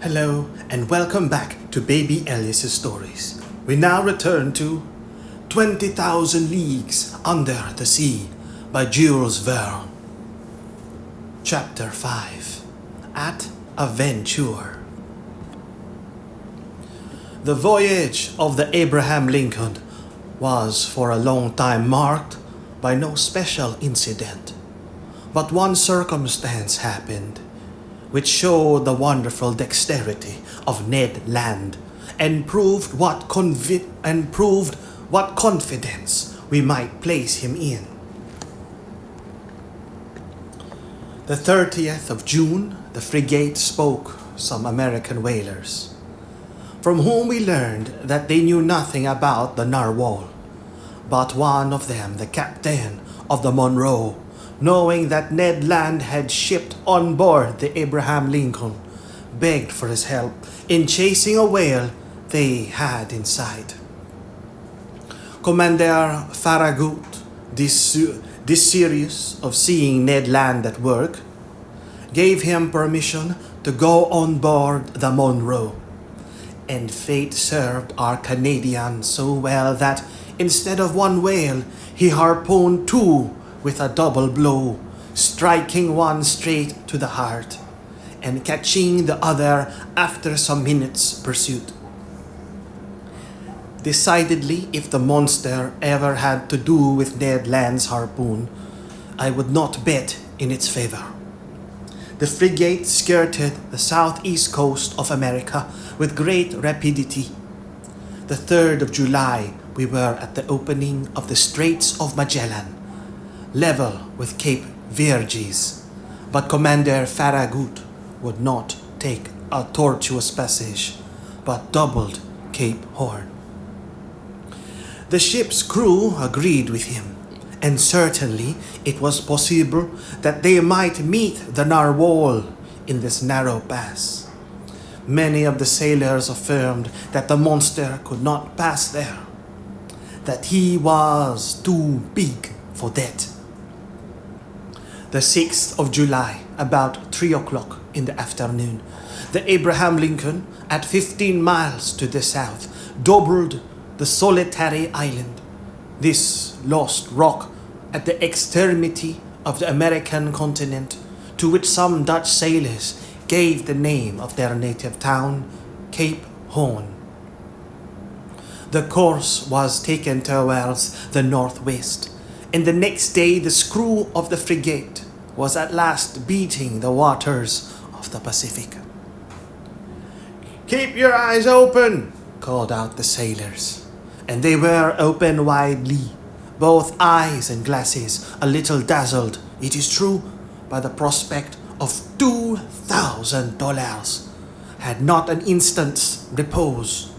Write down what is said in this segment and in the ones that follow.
Hello and welcome back to Baby Elias's Stories. We now return to 20,000 Leagues Under the Sea by Jules Verne. Chapter 5 At a Venture. The voyage of the Abraham Lincoln was for a long time marked by no special incident. But one circumstance happened which showed the wonderful dexterity of Ned Land and proved what confidence we might place him in. The 30th of June, the frigate spoke some American whalers, from whom we learned that they knew nothing about the narwhal, but one of them, the captain of the Monroe, knowing that Ned Land had shipped on board the Abraham Lincoln, begged for his help in chasing a whale they had in sight. Commander Farragut, desirous of seeing Ned Land at work, gave him permission to go on board the Monroe. And fate served our Canadian so well that instead of one whale, he harpooned two with a double blow, striking one straight to the heart and catching the other after some minutes' pursuit. Decidedly, if the monster ever had to do with Ned Land's harpoon, I would not bet in its favor. The frigate skirted the southeast coast of America with great rapidity. The 3rd of July, we were at the opening of the Straits of Magellan, level with Cape Verges, but Commander Farragut would not take a tortuous passage, but doubled Cape Horn. The ship's crew agreed with him, and certainly it was possible that they might meet the narwhal in this narrow pass. Many of the sailors affirmed that the monster could not pass there, that he was too big for that. The 6th of July, about 3 o'clock in the afternoon, the Abraham Lincoln, at 15 miles to the south, doubled the solitary island, this lost rock at the extremity of the American continent, to which some Dutch sailors gave the name of their native town, Cape Horn. The course was taken towards the northwest, and the next day the screw of the frigate was at last beating the waters of the Pacific. "Keep your eyes open," called out the sailors, and they were open widely, both eyes and glasses, a little dazzled, it is true, by the prospect of $2,000, had not an instant's repose.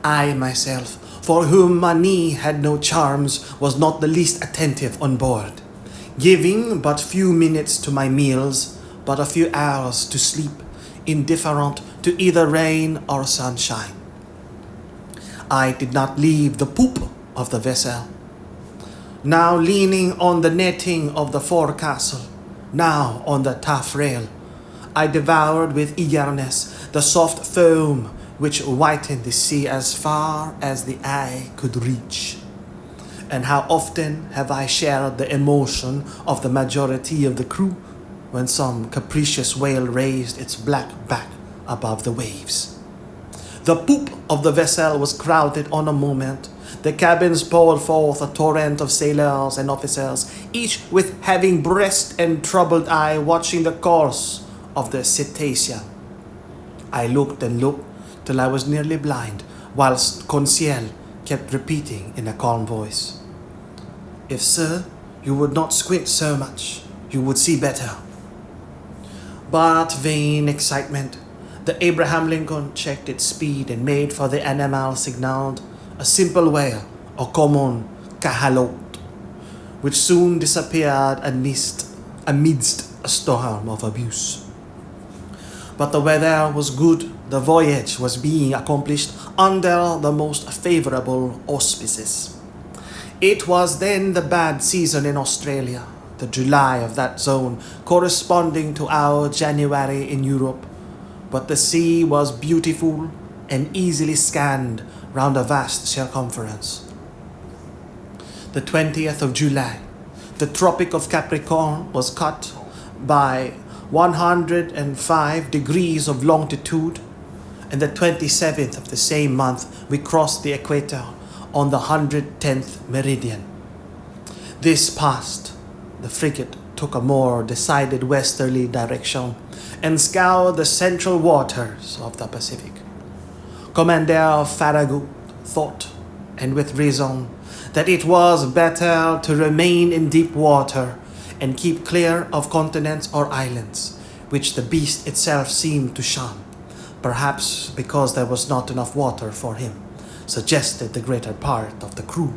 I myself, for whom money had no charms, was not the least attentive on board, giving but few minutes to my meals, but a few hours to sleep, indifferent to either rain or sunshine. I did not leave the poop of the vessel, now leaning on the netting of the forecastle, now on the taffrail. I devoured with eagerness the soft foam which whitened the sea as far as the eye could reach. And how often have I shared the emotion of the majority of the crew when some capricious whale raised its black back above the waves. The poop of the vessel was crowded on a moment. The cabins poured forth a torrent of sailors and officers, each with heaving breast and troubled eye watching the course of the cetacean. I looked and looked till I was nearly blind, whilst Conseil kept repeating in a calm voice, "If, sir, you would not squint so much, you would see better." But vain excitement. The Abraham Lincoln checked its speed and made for the animal signaled, a simple whale, or common cahalote, which soon disappeared amidst a storm of abuse. But the weather was good. The voyage was being accomplished under the most favorable auspices. It was then the bad season in Australia, the July of that zone corresponding to our January in Europe, but the sea was beautiful and easily scanned round a vast circumference. The 20th of July, the Tropic of Capricorn was cut by 105 degrees of longitude, and the 27th of the same month we crossed the equator on the 110th meridian. This passed, the frigate took a more decided westerly direction and scoured the central waters of the Pacific. Commander Farragut thought, and with reason, that it was better to remain in deep water and keep clear of continents or islands, which the beast itself seemed to shun, perhaps because there was not enough water for him, suggested the greater part of the crew.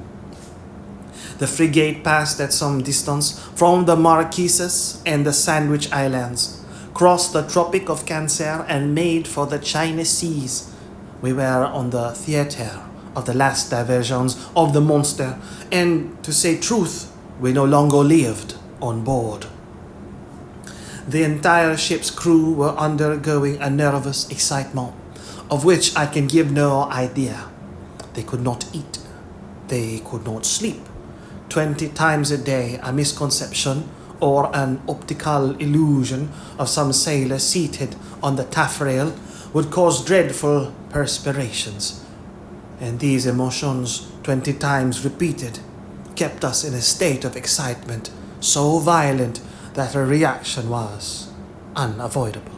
The frigate passed at some distance from the Marquesas and the Sandwich Islands, crossed the Tropic of Cancer and made for the China Seas. We were on the theater of the last diversions of the monster, and to say truth, we no longer lived on board. The entire ship's crew were undergoing a nervous excitement, of which I can give no idea. They could not eat. They could not sleep. 20 times a day, a misconception or an optical illusion of some sailor seated on the taffrail would cause dreadful perspirations. And these emotions, 20 times repeated, kept us in a state of excitement so violent that a reaction was unavoidable.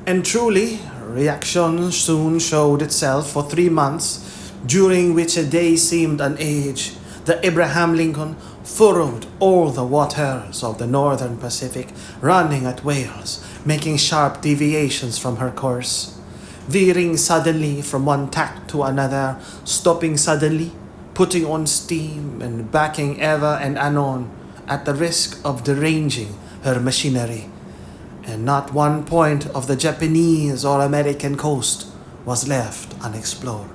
And truly, reaction soon showed itself. For 3 months, during which a day seemed an age, the Abraham Lincoln furrowed all the waters of the northern Pacific, running at whales, making sharp deviations from her course, veering suddenly from one tack to another, stopping suddenly, putting on steam and backing ever and anon at the risk of deranging her machinery. And not one point of the Japanese or American coast was left unexplored.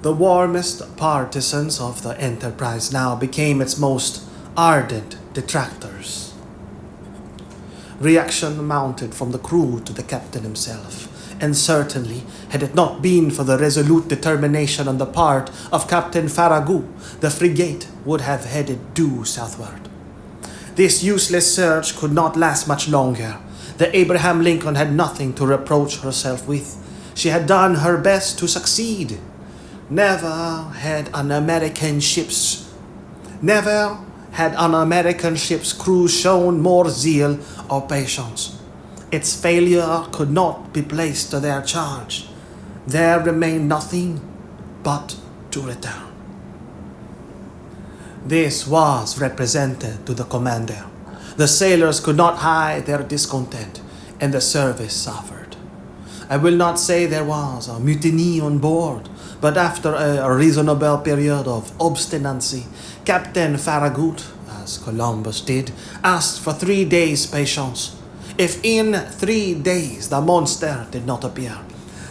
The warmest partisans of the enterprise now became its most ardent detractors. Reaction mounted from the crew to the captain himself, and certainly, had it not been for the resolute determination on the part of Captain Farragut, the frigate would have headed due southward. This useless search could not last much longer. The Abraham Lincoln had nothing to reproach herself with. She had done her best to succeed. Never had an American ship's crew shown more zeal or patience. Its failure could not be placed to their charge. There remained nothing but to return. This was represented to the commander. The sailors could not hide their discontent, and the service suffered. I will not say there was a mutiny on board, but after a reasonable period of obstinacy, Captain Farragut, as Columbus did, asked for 3 days' patience. If in 3 days the monster did not appear,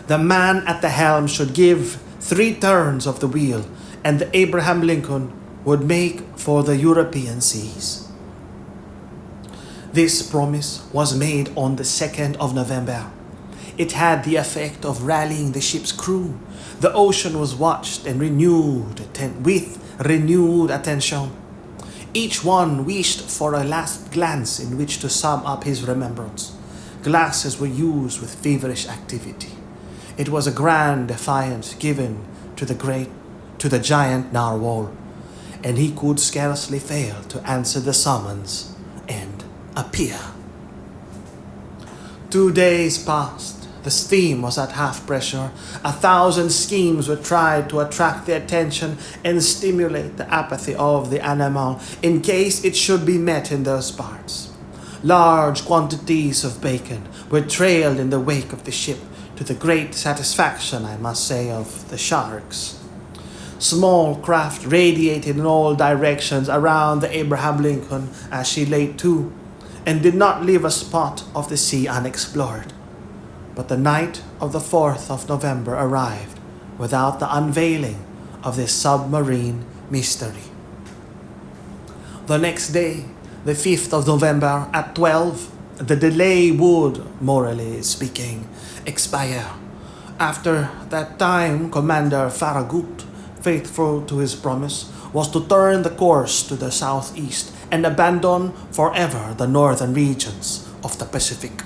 the man at the helm should give 3 turns of the wheel, and the Abraham Lincoln would make for the European seas. This promise was made on the 2nd of November. It had the effect of rallying the ship's crew. The ocean was watched and with renewed attention. Each one wished for a last glance in which to sum up his remembrance. Glasses were used with feverish activity. It was a grand defiance given to the giant narwhal, and he could scarcely fail to answer the summons and appear. 2 days passed. The steam was at half pressure. 1,000 schemes were tried to attract the attention and stimulate the apathy of the animal in case it should be met in those parts. Large quantities of bacon were trailed in the wake of the ship, to the great satisfaction, I must say, of the sharks. Small craft radiated in all directions around the Abraham Lincoln as she lay to, and did not leave a spot of the sea unexplored. But the night of the 4th of November arrived without the unveiling of this submarine mystery. The next day, The 5th of November at 12, the delay would, morally speaking, expire. After that time, Commander Farragut, faithful to his promise, was to turn the course to the southeast and abandon forever the northern regions of the Pacific.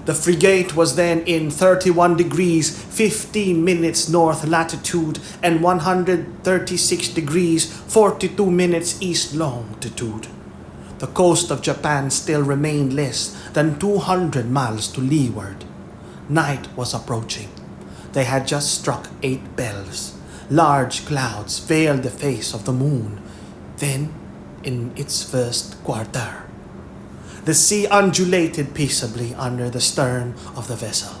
The frigate was then in 31 degrees 15 minutes north latitude and 136 degrees 42 minutes east longitude. The coast of Japan still remained less than 200 miles to leeward. Night was approaching. They had just struck 8 bells. Large clouds veiled the face of the moon. Then, in its first quarter, the sea undulated peaceably under the stern of the vessel.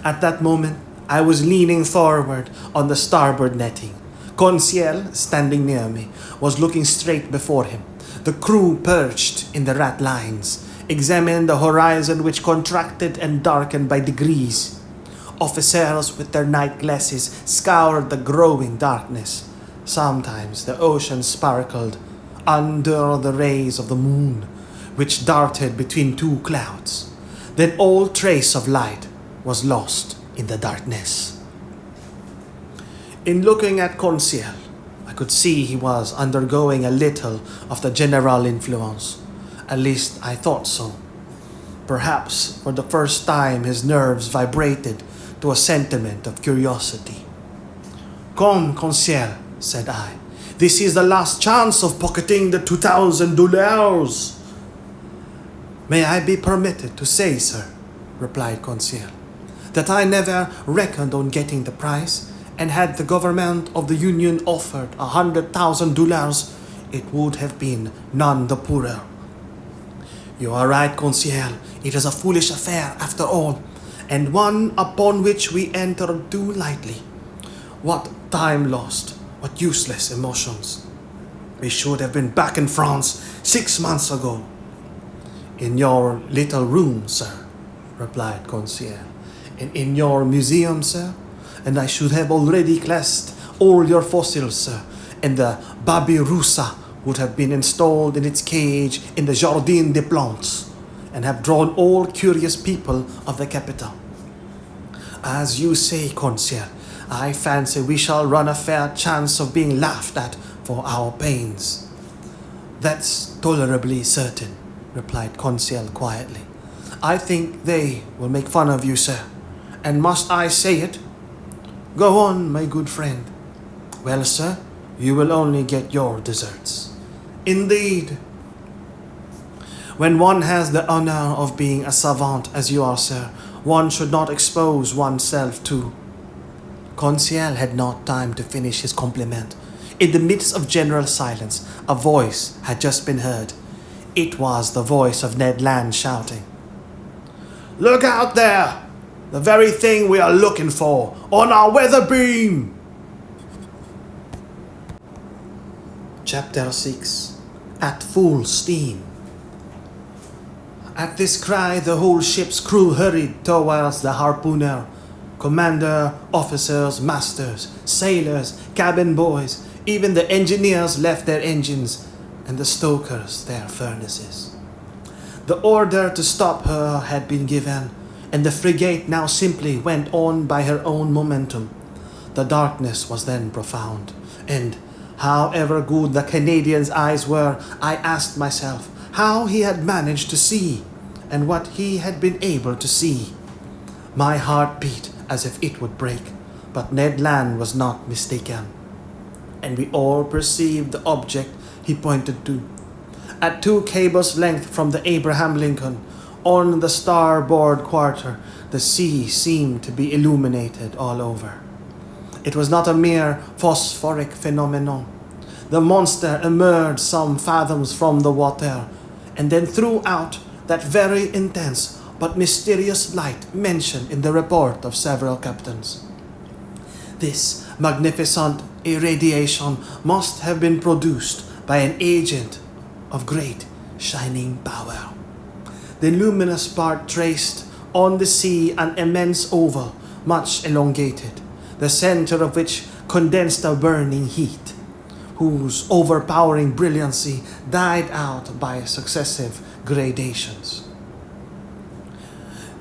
At that moment, I was leaning forward on the starboard netting. Conseil, standing near me, was looking straight before him. The crew, perched in the rat lines, examined the horizon, which contracted and darkened by degrees. Officers with their night glasses scoured the growing darkness. Sometimes the ocean sparkled under the rays of the moon, which darted between 2 clouds. Then all trace of light was lost in the darkness. In looking at Conseil, I could see he was undergoing a little of the general influence. At least I thought so. Perhaps for the first time his nerves vibrated to a sentiment of curiosity. "Come, Conseil," said I. "This is the last chance of pocketing the $2,000. "May I be permitted to say, sir," replied Conseil, "that I never reckoned on getting the prize, and had the government of the Union offered $100,000, it would have been none the poorer." "You are right, Conseil. It is a foolish affair after all, and one upon which we entered too lightly. What time lost, what useless emotions. We should have been back in France 6 months ago." "In your little room, sir," replied Conseil. "And in your museum, sir. And I should have already classed all your fossils, sir, and the Babirusa would have been installed in its cage in the Jardin des Plantes, and have drawn all curious people of the capital. As you say, Conseil, I fancy we shall run a fair chance of being laughed at for our pains." "That's tolerably certain," replied Conseil quietly. "I think they will make fun of you, sir. And must I say it?" "Go on, my good friend." "Well, sir, you will only get your deserts." "Indeed." "When one has the honor of being a savant as you are, sir, one should not expose oneself to—" Conseil had not time to finish his compliment. In the midst of general silence, a voice had just been heard. It was the voice of Ned Land shouting, "Look out there! The very thing we are looking for, on our weather beam!" Chapter 6. At Full Steam. At this cry, the whole ship's crew hurried towards the harpooner. Commander, officers, masters, sailors, cabin boys, even the engineers left their engines, and the stokers their furnaces. The order to stop her had been given, and the frigate now simply went on by her own momentum. The darkness was then profound, and however good the Canadian's eyes were, I asked myself how he had managed to see, and what he had been able to see. My heart beat as if it would break, but Ned Land was not mistaken, and we all perceived the object he pointed to. At 2 cables' length from the Abraham Lincoln, on the starboard quarter, the sea seemed to be illuminated all over. It was not a mere phosphoric phenomenon. The monster emerged some fathoms from the water, and then threw out that very intense but mysterious light mentioned in the report of several captains. This magnificent irradiation must have been produced by an agent of great shining power. The luminous part traced on the sea an immense oval, much elongated, the center of which condensed a burning heat. whose overpowering brilliancy died out by successive gradations.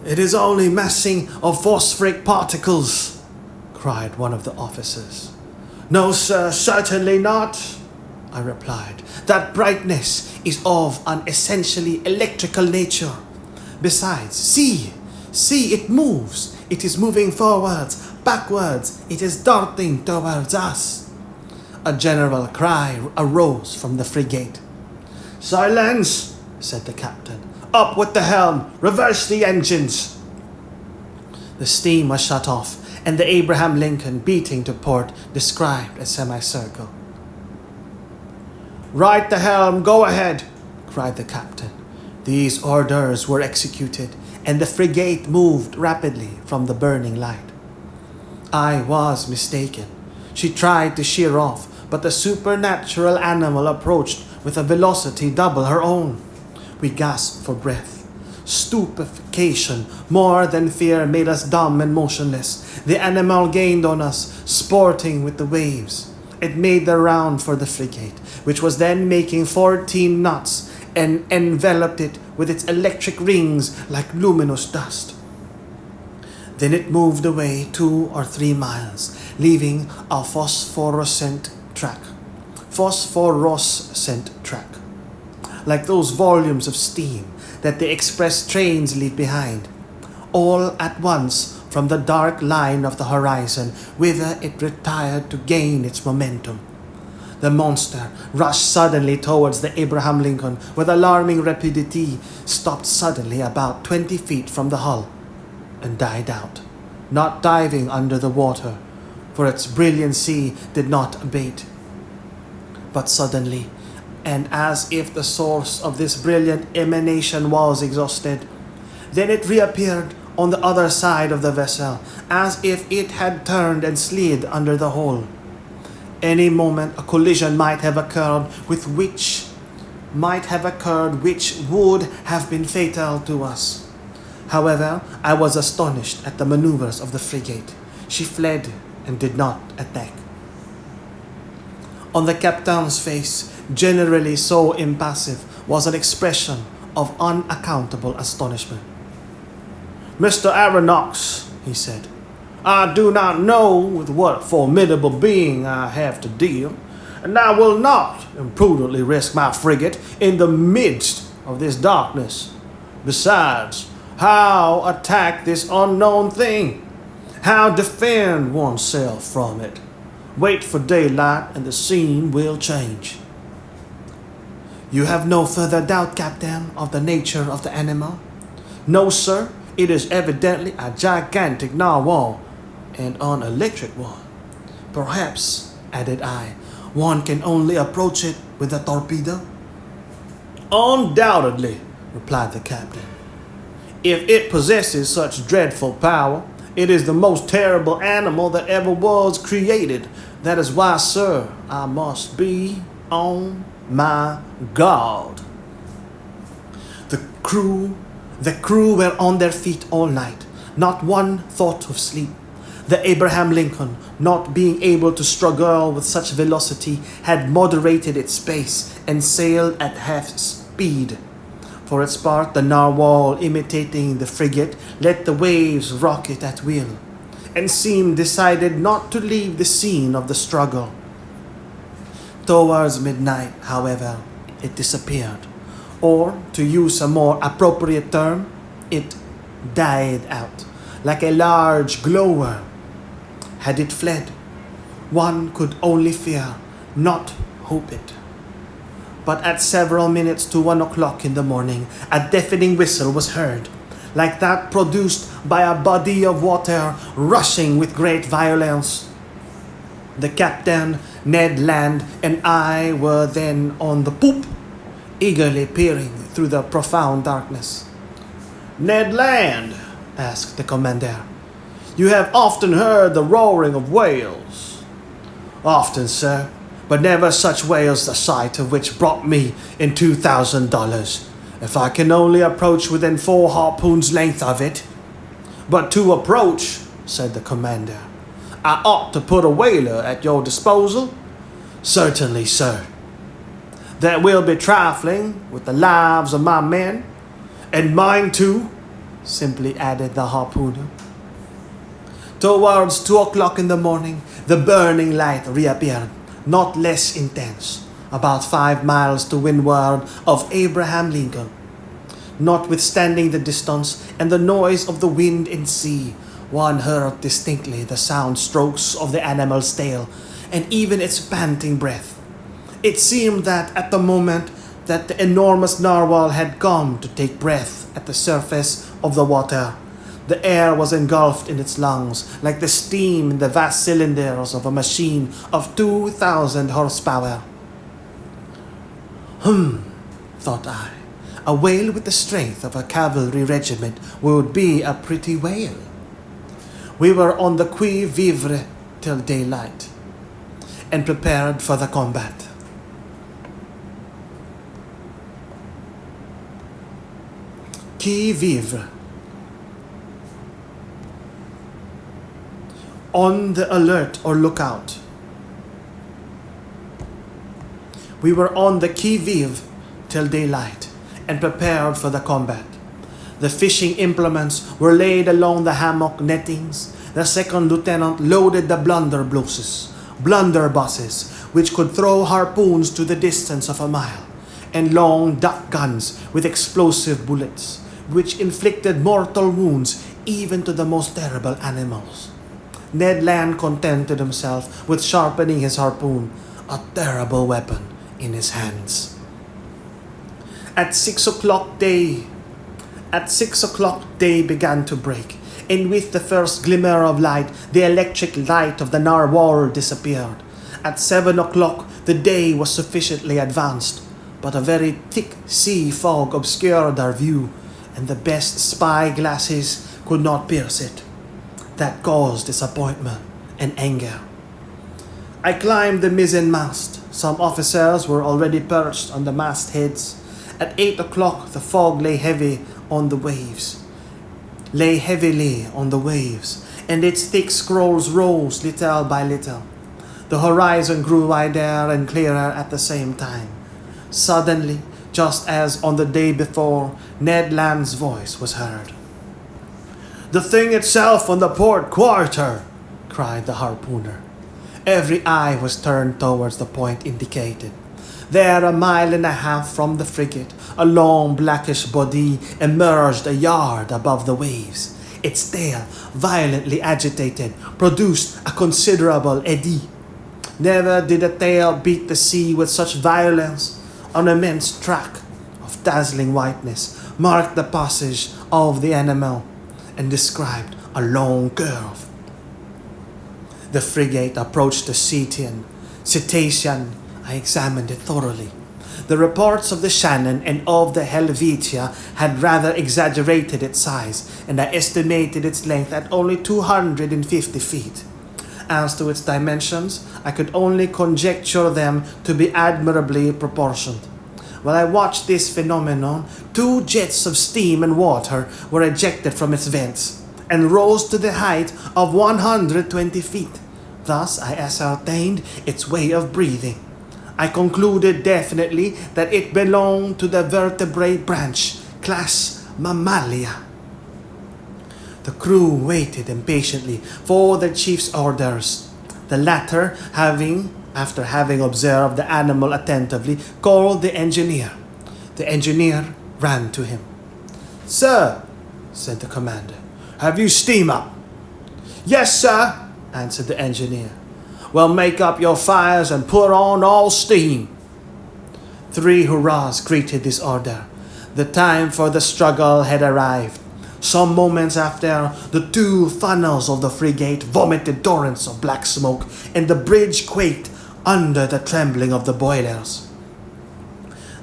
"It is only massing of phosphoric particles," cried one of the officers. "No, sir, certainly not," I replied. "That brightness is of an essentially electrical nature. Besides, see, it moves. It is moving forwards, backwards. It is darting towards us." A general cry arose from the frigate. "Silence," said the captain. "Up with the helm! Reverse the engines!" The steam was shut off, and the Abraham Lincoln, beating to port, described a semicircle. "Right the helm! Go ahead!" cried the captain. These orders were executed, and the frigate moved rapidly from the burning light. I was mistaken. She tried to sheer off, but the supernatural animal approached with a velocity double her own. We gasped for breath. Stupefaction more than fear made us dumb and motionless. The animal gained on us, sporting with the waves. It made the round for the frigate, which was then making 14 knots, and enveloped it with its electric rings like luminous dust. Then it moved away 2 or 3 miles, leaving a phosphorescent track, like those volumes of steam that the express trains leave behind. All at once, from the dark line of the horizon, whither it retired to gain its momentum, the monster rushed suddenly towards the Abraham Lincoln with alarming rapidity, stopped suddenly about 20 feet from the hull, and died out, not diving under the water, for its brilliancy did not abate. But suddenly, and as if the source of this brilliant emanation was exhausted, then it reappeared on the other side of the vessel, as if it had turned and slid under the hull. Any moment a collision might have occurred which would have been fatal to us. However, I was astonished at the maneuvers of the frigate. She fled and did not attack. On the captain's face, generally so impassive, was an expression of unaccountable astonishment. "Mr. Aronnax," he said, "I do not know with what formidable being I have to deal, and I will not imprudently risk my frigate in the midst of this darkness. Besides, how attack this unknown thing? How defend oneself from it? Wait for daylight and the scene will change." "You have no further doubt, Captain, of the nature of the animal?" "No, sir. It is evidently a gigantic narwhal, and an electric one. Perhaps," added I, "one can only approach it with a torpedo?" "Undoubtedly," replied the captain. "If it possesses such dreadful power, it is the most terrible animal that ever was created. That is why, sir, I must be on my guard." The crew were on their feet all night. Not one thought of sleep. The Abraham Lincoln, not being able to struggle with such velocity, had moderated its pace and sailed at half speed. For its part, the narwhal, imitating the frigate, let the waves rock it at will, and seemed decided not to leave the scene of the struggle. Towards midnight, however, it disappeared, or, to use a more appropriate term, it died out, like a large glowworm. Had it fled, one could only fear, not hope it. But at several minutes to 1 o'clock in the morning, a deafening whistle was heard, like that produced by a body of water rushing with great violence. The captain, Ned Land, and I were then on the poop, eagerly peering through the profound darkness. "Ned Land," asked the commander, "you have often heard the roaring of whales?" "Often, sir, but never such whales the sight of which brought me in $2,000, if I can only approach within 4 harpoons' length of it." "But to approach," said the commander, "I ought to put a whaler at your disposal." Certainly, sir. That will be trifling with the lives of my men, and mine too, simply added the harpooner. Towards 2 o'clock in the morning, the burning light reappeared, not less intense, about 5 miles to windward of Abraham Lincoln. Notwithstanding the distance and the noise of the wind and sea, one heard distinctly the sound strokes of the animal's tail and even its panting breath. It seemed that at the moment that the enormous narwhal had come to take breath at the surface of the water, the air was engulfed in its lungs like the steam in the vast cylinders of a machine of 2,000 horsepower. Thought I. A whale with the strength of a cavalry regiment would be a pretty whale. We were on the qui vivre till daylight, and prepared for the combat. Qui vivre. On the alert or lookout. We were on the qui vive till daylight, and prepared for the combat. The fishing implements were laid along the hammock nettings. The second lieutenant loaded the blunderbusses, which could throw harpoons to the distance of a mile, and long duck guns with explosive bullets, which inflicted mortal wounds even to the most terrible animals. Ned Land contented himself with sharpening his harpoon, a terrible weapon, in his hands. At 6 o'clock day began to break, and with the first glimmer of light, the electric light of the narwhal disappeared. At 7 o'clock, the day was sufficiently advanced, but a very thick sea fog obscured our view, and the best spy glasses could not pierce it. That caused disappointment and anger. I climbed the mizzenmast. Some officers were already perched on the mastheads. At 8 o'clock, the fog lay heavily on the waves, and its thick scrolls rose little by little. The horizon grew wider and clearer at the same time. Suddenly, just as on the day before, Ned Land's voice was heard. "The thing itself on the port quarter!" cried the harpooner. Every eye was turned towards the point indicated. There, 1.5 miles from the frigate, a long blackish body emerged a yard above the waves. Its tail, violently agitated, produced a considerable eddy. Never did a tail beat the sea with such violence. An immense track of dazzling whiteness marked the passage of the animal and described a long curve. The frigate approached the cetacean. I examined it thoroughly. The reports of the Shannon and of the Helvetia had rather exaggerated its size, and I estimated its length at only 250 feet. As to its dimensions, I could only conjecture them to be admirably proportioned. While I watched this phenomenon, 2 jets of steam and water were ejected from its vents, and rose to the height of 120 feet. Thus I ascertained its way of breathing. I concluded definitely that it belonged to the vertebrate branch, class Mammalia. The crew waited impatiently for the chief's orders. The latter, after having observed the animal attentively, called the engineer. The engineer ran to him. "Sir," said the commander, "have you steam up?" "Yes, sir," answered the engineer. "Well, make up your fires and put on all steam." 3 hurrahs greeted this order. The time for the struggle had arrived. Some moments after, the 2 funnels of the frigate vomited torrents of black smoke, and the bridge quaked under the trembling of the boilers.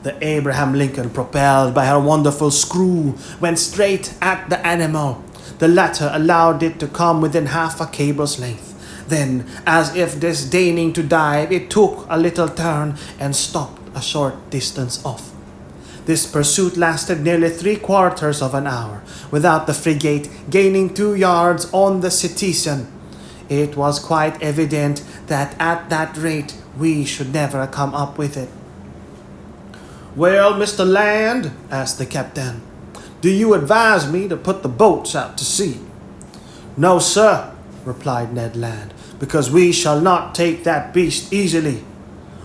The Abraham Lincoln, propelled by her wonderful screw, went straight at the animal. The latter allowed it to come within half a cable's length. Then, as if disdaining to dive, it took a little turn and stopped a short distance off. This pursuit lasted nearly 3/4 of an hour, without the frigate gaining 2 yards on the cetacean. It was quite evident that at that rate we should never come up with it. "Well, Mr. Land," asked the captain, "do you advise me to put the boats out to sea?" "No, sir," replied Ned Land, "because we shall not take that beast easily."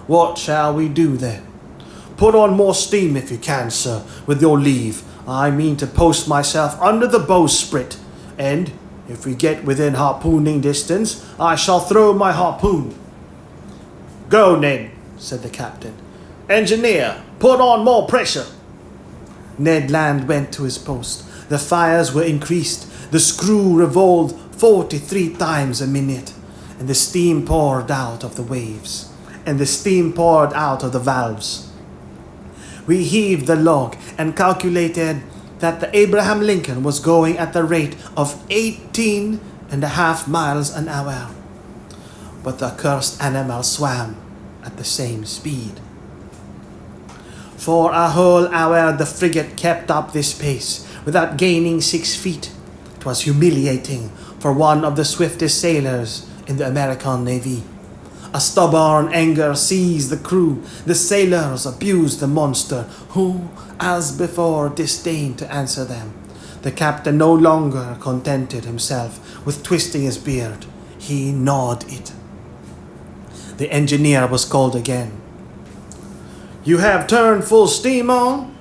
"What shall we do then?" "Put on more steam if you can, sir, with your leave. I mean to post myself under the bowsprit, and if we get within harpooning distance, I shall throw my harpoon." "Go, Ned," said the captain. "Engineer, put on more pressure." Ned Land went to his post. The fires were increased. The screw revolved 43 times a minute, and the steam poured out of the waves, and the steam poured out of the valves. We heaved the log and calculated that the Abraham Lincoln was going at the rate of 18.5 miles an hour. But the cursed animal swam at the same speed. For a whole hour the frigate kept up this pace without gaining 6 feet. It was humiliating for one of the swiftest sailors in the American Navy. A stubborn anger seized the crew. The sailors abused the monster, who, as before, disdained to answer them. The captain no longer contented himself with twisting his beard. He gnawed it. The engineer was called again. "You have turned full steam on?"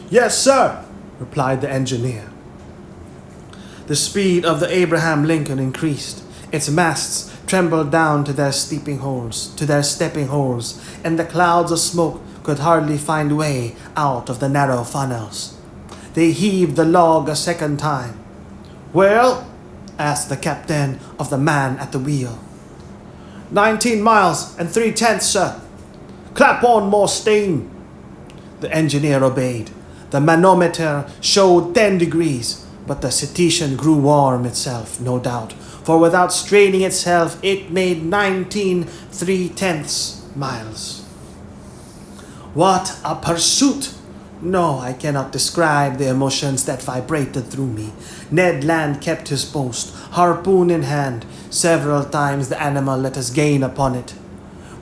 "Yes, sir," replied the engineer. The speed of the Abraham Lincoln increased. Its masts trembled down to their stepping holes, and the clouds of smoke could hardly find way out of the narrow funnels. They heaved the log a second time. "Well?" asked the captain of the man at the wheel. 19 miles and 3/10, sir." "Clap on more steam." The engineer obeyed. The manometer showed 10 degrees, but the cetacean grew warm itself, no doubt, for without straining itself, it made 19.3 miles. What a pursuit! No, I cannot describe the emotions that vibrated through me. Ned Land kept his post, harpoon in hand. Several times the animal let us gain upon it.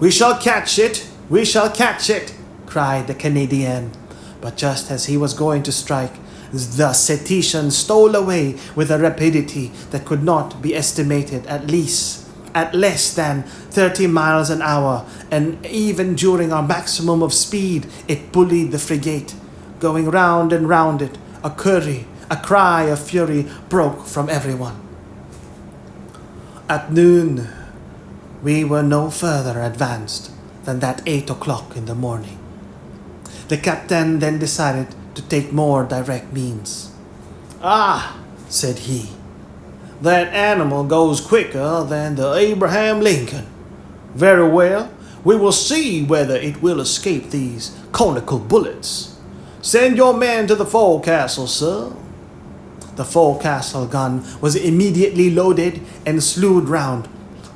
"We shall catch it! We shall catch it!" cried the Canadian. But just as he was going to strike, the cetacean stole away with a rapidity that could not be estimated at less than 30 miles an hour, and even during our maximum of speed, it bullied the frigate. Going round and round it, a cry of fury broke from everyone. At noon, we were no further advanced than that 8 o'clock in the morning. The captain then decided to take more direct means. "Ah," said he, "that animal goes quicker than the Abraham Lincoln. Very well, we will see whether it will escape these conical bullets. Send your man to the forecastle, sir." The forecastle gun was immediately loaded and slewed round,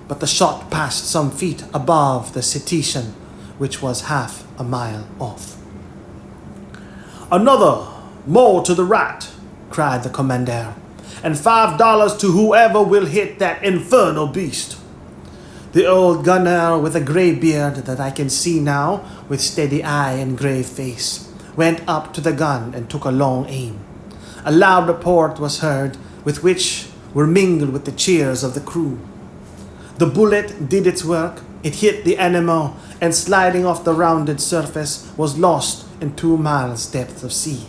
but the shot passed some feet above the cetacean, which was half a mile off. "Another, more to the right," cried the commander, "and $5 to whoever will hit that infernal beast." The old gunner with a grey beard that I can see now, with steady eye and grave face, went up to the gun and took a long aim. A loud report was heard, with which were mingled with the cheers of the crew. The bullet did its work. It hit the animal, and sliding off the rounded surface, was lost in 2 miles' depth of sea.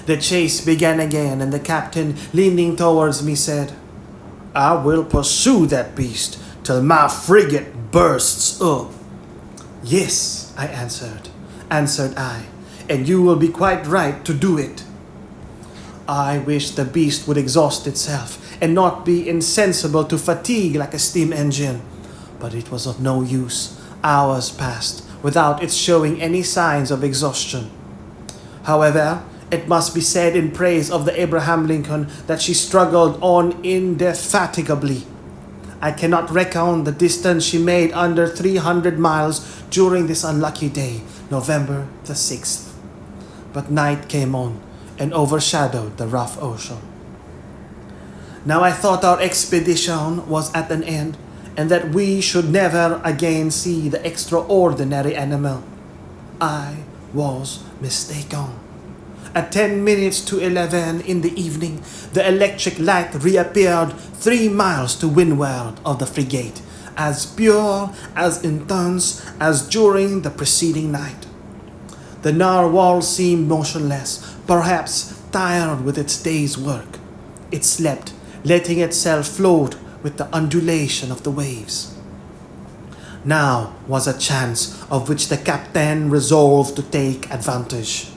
The chase began again, and the captain, leaning towards me, said, "I will pursue that beast till my frigate bursts up." "Yes," I answered, "and you will be quite right to do it." I wished the beast would exhaust itself and not be insensible to fatigue like a steam engine, but it was of no use. Hours passed without its showing any signs of exhaustion. However, it must be said in praise of the Abraham Lincoln that she struggled on indefatigably. I cannot reckon the distance she made under 300 miles during this unlucky day, November the 6th. But night came on and overshadowed the rough ocean. Now I thought our expedition was at an end, and that we should never again see the extraordinary animal. I was mistaken. At 10 minutes to 11 in the evening, the electric light reappeared 3 miles to windward of the frigate, as pure, as intense as during the preceding night. The narwhal seemed motionless, perhaps tired with its day's work. It slept, letting itself float with the undulation of the waves. Now was a chance of which the captain resolved to take advantage.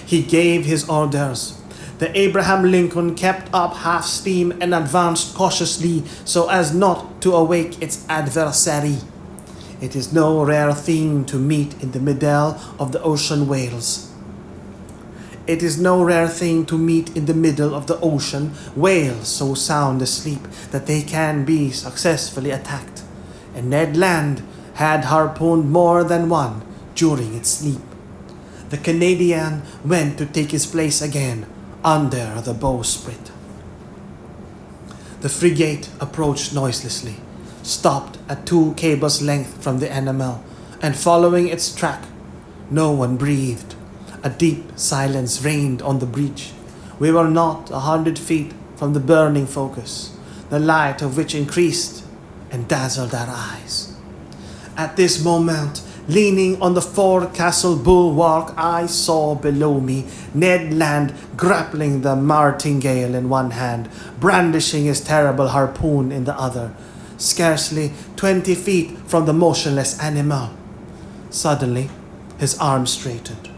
He gave his orders. The Abraham Lincoln kept up half steam and advanced cautiously so as not to awake its adversary. It is no rare thing to meet in the middle of the ocean whales. It is no rare thing to meet in the middle of the ocean whales so sound asleep that they can be successfully attacked, and Ned Land had harpooned more than one during its sleep. The Canadian went to take his place again under the bowsprit. The frigate approached noiselessly, stopped at 2 cables' length from the animal, and following its track. No one breathed. A deep silence reigned on the beach. We were not 100 feet from the burning focus, the light of which increased and dazzled our eyes. At this moment, leaning on the forecastle bulwark, I saw below me Ned Land grappling the martingale in one hand, brandishing his terrible harpoon in the other, scarcely 20 feet from the motionless animal. Suddenly, his arm straightened,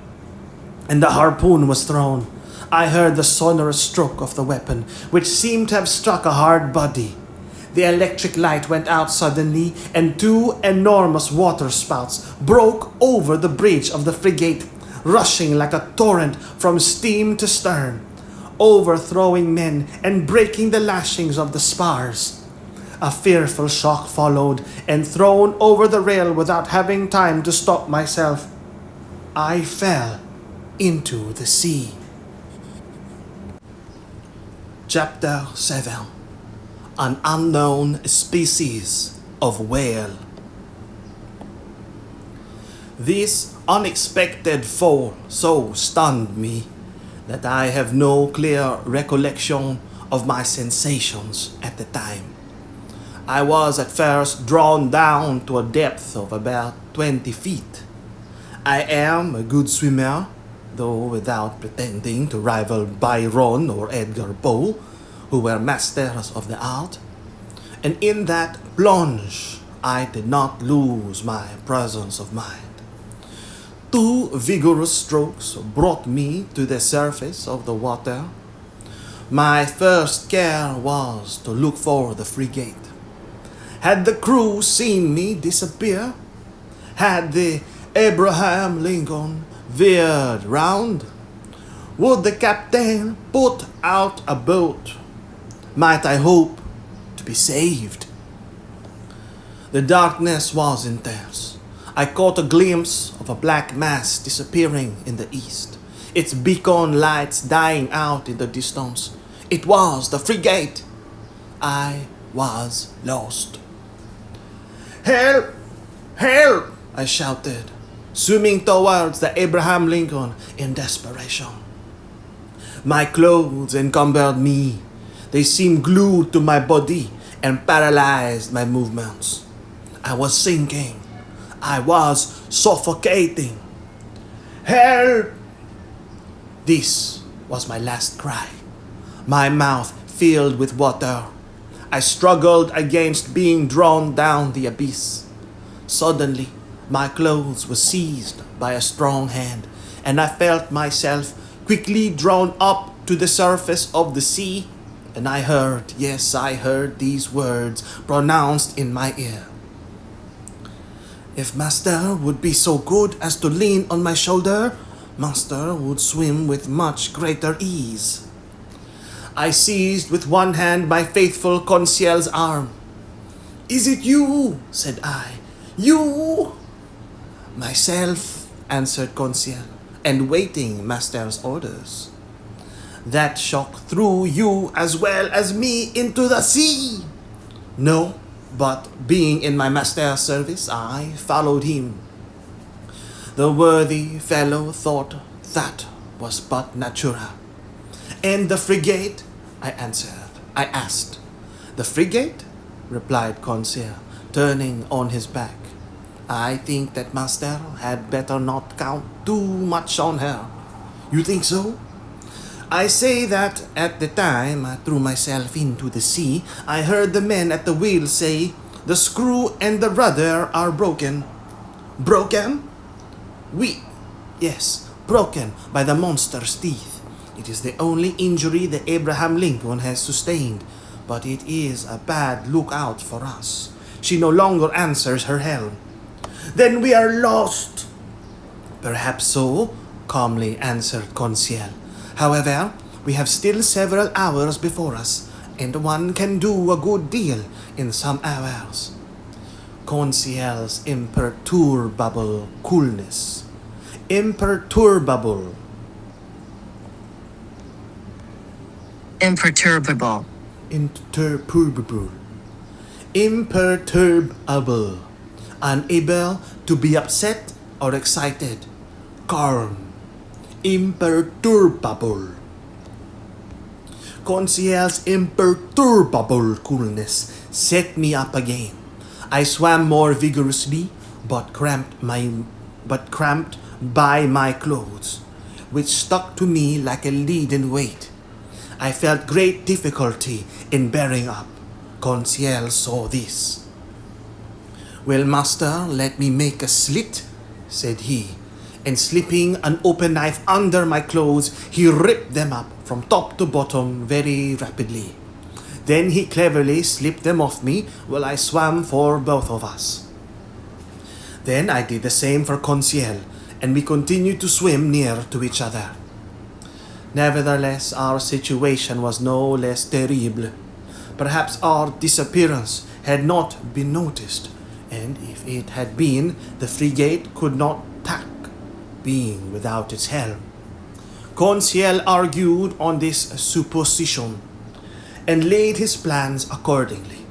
and the harpoon was thrown. I heard the sonorous stroke of the weapon, which seemed to have struck a hard body. The electric light went out suddenly, and 2 enormous waterspouts broke over the bridge of the frigate, rushing like a torrent from stem to stern, overthrowing men and breaking the lashings of the spars. A fearful shock followed, and thrown over the rail without having time to stop myself, I fell into the sea. Chapter 7. An unknown species of whale. This unexpected fall so stunned me that I have no clear recollection of my sensations at the time. I was at first drawn down to a depth of about 20 feet. I am a good swimmer, though without pretending to rival Byron or Edgar Poe, who were masters of the art. And in that plunge, I did not lose my presence of mind. 2 vigorous strokes brought me to the surface of the water. My first care was to look for the frigate. Had the crew seen me disappear? Had the Abraham Lincoln veered round? Would the captain put out a boat? Might I hope to be saved? The darkness was intense. I caught a glimpse of a black mass disappearing in the east, its beacon lights dying out in the distance. It was the frigate. I was lost. "Help! Help!" I shouted, swimming towards the Abraham Lincoln in desperation. My clothes encumbered me. They seemed glued to my body and paralyzed my movements. I was sinking. I was suffocating. "Help!" This was my last cry. My mouth filled with water. I struggled against being drawn down the abyss. Suddenly, my clothes were seized by a strong hand, and I felt myself quickly drawn up to the surface of the sea. And I heard, yes, I heard these words pronounced in my ear. "If master would be so good as to lean on my shoulder, master would swim with much greater ease." I seized with one hand my faithful Conseil's arm. "Is it you?" said I. "You?" "Myself," answered Conseil, "and waiting master's orders." "That shock threw you as well as me into the sea." No, but being in my master's service, I followed him. The worthy fellow thought that was but natural. And the frigate? I answered. I asked. The frigate? Replied Conseil, turning on his back. I think that master had better not count too much on her. You think so? I say that at the time I threw myself into the sea, I heard the men at the wheel say, the screw and the rudder are broken. Broken? Oui, yes, broken by the monster's teeth. It is the only injury the Abraham Lincoln has sustained, but it is a bad lookout for us. She no longer answers her helm. Then we are lost. Perhaps so, calmly answered Conseil. However, we have still several hours before us, and one can do a good deal in some hours. Conseil's imperturbable coolness. Imperturbable. Imperturbable. Imperturbable. Imperturbable. Unable to be upset or excited. Calm. Imperturbable. Conseil's imperturbable coolness set me up again. I swam more vigorously, but cramped by my clothes, which stuck to me like a leaden weight. I felt great difficulty in bearing up. Conseil saw this. Well, master, let me make a slit, said he, and slipping an open knife under my clothes, he ripped them up from top to bottom very rapidly. Then he cleverly slipped them off me while I swam for both of us. Then I did the same for Conseil, and we continued to swim near to each other. Nevertheless, our situation was no less terrible. Perhaps our disappearance had not been noticed, and if it had been, the frigate could not tack, being without its helm. Conseil argued on this supposition, and laid his plans accordingly.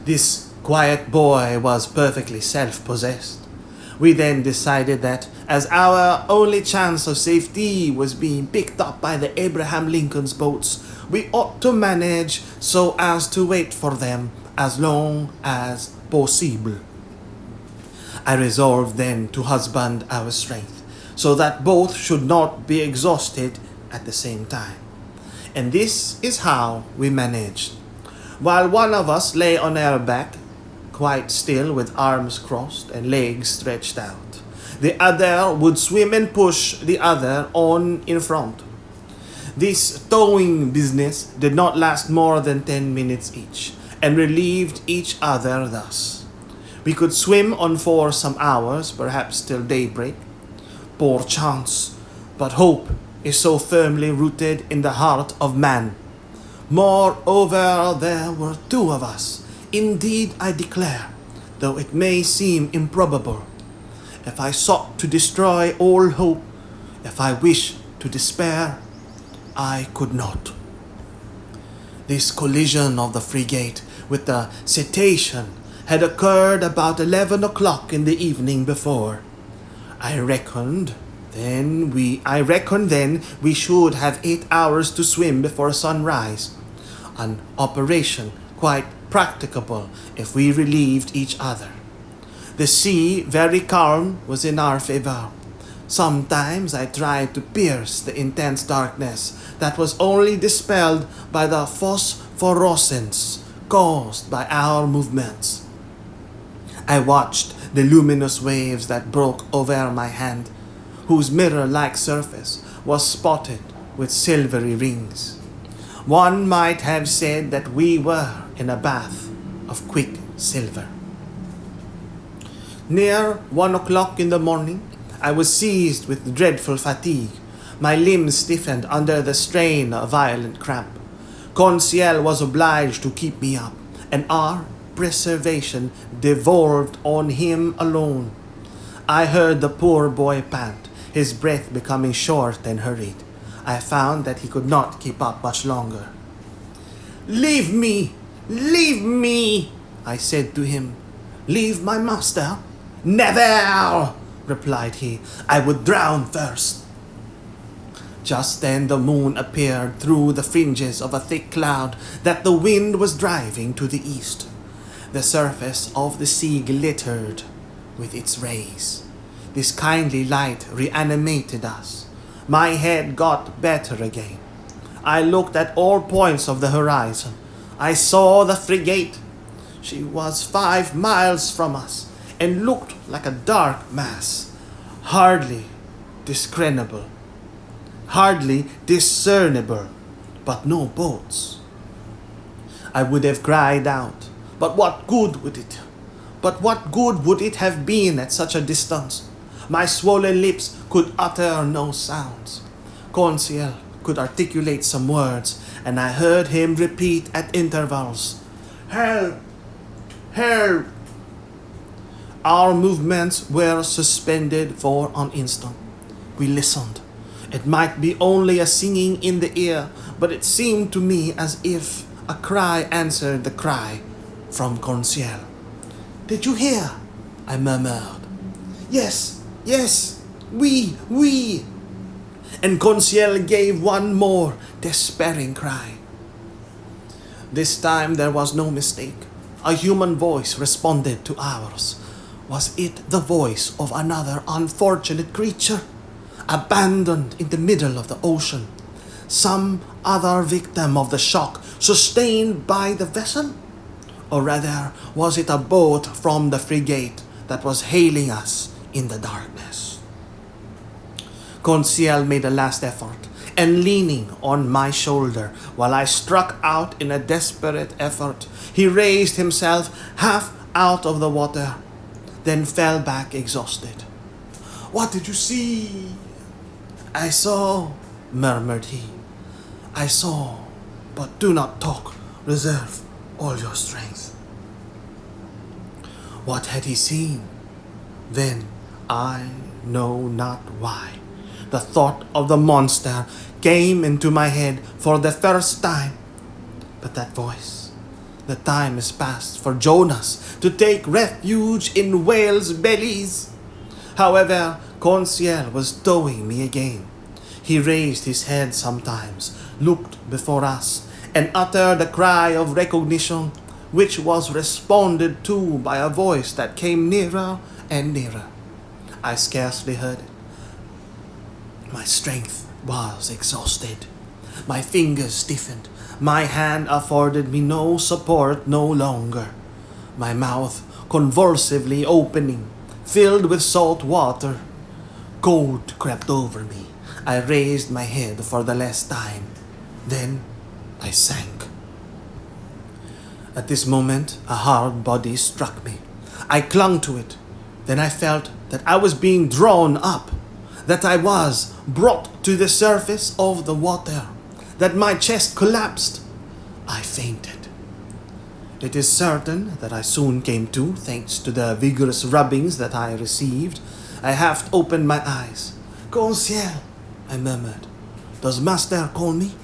This quiet boy was perfectly self-possessed. We then decided that, as our only chance of safety was being picked up by the Abraham Lincoln's boats, we ought to manage so as to wait for them as long as possible. I resolved then to husband our strength, so that both should not be exhausted at the same time. And this is how we managed. While one of us lay on our back, quite still with arms crossed and legs stretched out, the other would swim and push the other on in front. This towing business did not last more than 10 minutes each, and relieved each other thus. We could swim on for some hours, perhaps till daybreak. Poor chance, but hope is so firmly rooted in the heart of man. Moreover, there were two of us. Indeed, I declare, though it may seem improbable, if I sought to destroy all hope, if I wished to despair, I could not. This collision of the frigate with the cetacean had occurred about 11 o'clock in the evening before. I reckoned then we should have 8 hours to swim before sunrise, an operation quite practicable if we relieved each other. The sea, very calm, was in our favor. Sometimes I tried to pierce the intense darkness that was only dispelled by the phosphorescence caused by our movements. I watched the luminous waves that broke over my hand, whose mirror-like surface was spotted with silvery rings. One might have said that we were in a bath of quicksilver. Near 1 o'clock in the morning, I was seized with dreadful fatigue. My limbs stiffened under the strain of violent cramp. Conseil was obliged to keep me up, and our preservation devolved on him alone. I heard the poor boy pant, his breath becoming short and hurried. I found that he could not keep up much longer. "Leave me!" Leave me, I said to him. Leave my master? Never, replied he. I would drown first. Just then the moon appeared through the fringes of a thick cloud that the wind was driving to the east. The surface of the sea glittered with its rays. This kindly light reanimated us. My head got better again. I looked at all points of the horizon. I saw the frigate. She was 5 miles from us and looked like a dark mass, hardly discernible, but no boats. I would have cried out, but what good would it have been at such a distance? My swollen lips could utter no sounds. Conseil could articulate some words, and I heard him repeat at intervals, "Help! Help!" Our movements were suspended for an instant. We listened. It might be only a singing in the ear, but it seemed to me as if a cry answered the cry from Conseil. "Did you hear?" I murmured. Yes, we. And Conseil gave one more despairing cry. This time there was no mistake. A human voice responded to ours. Was it the voice of another unfortunate creature, abandoned in the middle of the ocean? Some other victim of the shock sustained by the vessel? Or rather, was it a boat from the frigate that was hailing us in the darkness? Conseil made a last effort, and leaning on my shoulder while I struck out in a desperate effort, he raised himself half out of the water, then fell back exhausted. "What did you see?" "I saw," murmured he. "I saw, but do not talk. Reserve all your strength." What had he seen? Then, I know not why, the thought of the monster came into my head for the first time. But that voice, the time is past for Jonas to take refuge in whales' bellies. However, Conseil was towing me again. He raised his head sometimes, looked before us, and uttered a cry of recognition, which was responded to by a voice that came nearer and nearer. I scarcely heard it. My strength was exhausted. My fingers stiffened. My hand afforded me no support no longer. My mouth convulsively opening, filled with salt water. Cold crept over me. I raised my head for the last time. Then I sank. At this moment, a hard body struck me. I clung to it. Then I felt that I was being drawn up, that I was brought to the surface of the water, that my chest collapsed. I fainted. It is certain that I soon came to, thanks to the vigorous rubbings that I received. I half opened my eyes. "Conseil," I murmured. "Does master call me?"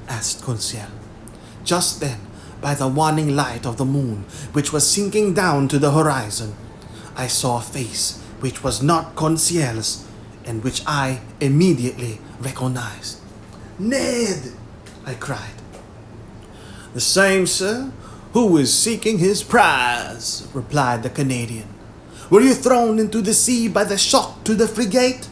asked Conseil. Just then, by the waning light of the moon, which was sinking down to the horizon, I saw a face which was not Conseil's, and which I immediately recognized. "Ned!" I cried. "The same, sir, who is seeking his prize," replied the Canadian. "Were you thrown into the sea by the shock to the frigate?"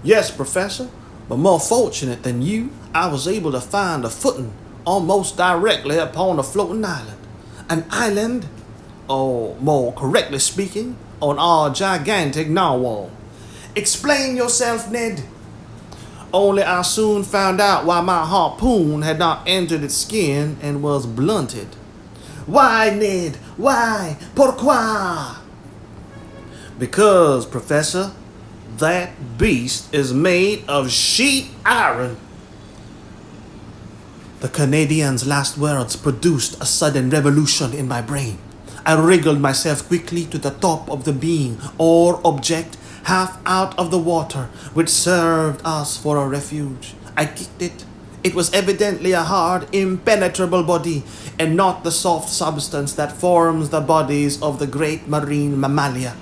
"Yes, Professor, but more fortunate than you, I was able to find a footing almost directly upon a floating island. An island, or more correctly speaking, on our gigantic narwhal." "Explain yourself, Ned." "Only I soon found out why my harpoon had not entered its skin and was blunted." "Why, Ned? Why? Pourquoi?" "Because, Professor, that beast is made of sheet iron." The Canadian's last words produced a sudden revolution in my brain. I wriggled myself quickly to the top of the being or object half out of the water, which served us for a refuge. I kicked it. It was evidently a hard, impenetrable body, and not the soft substance that forms the bodies of the great marine mammalia.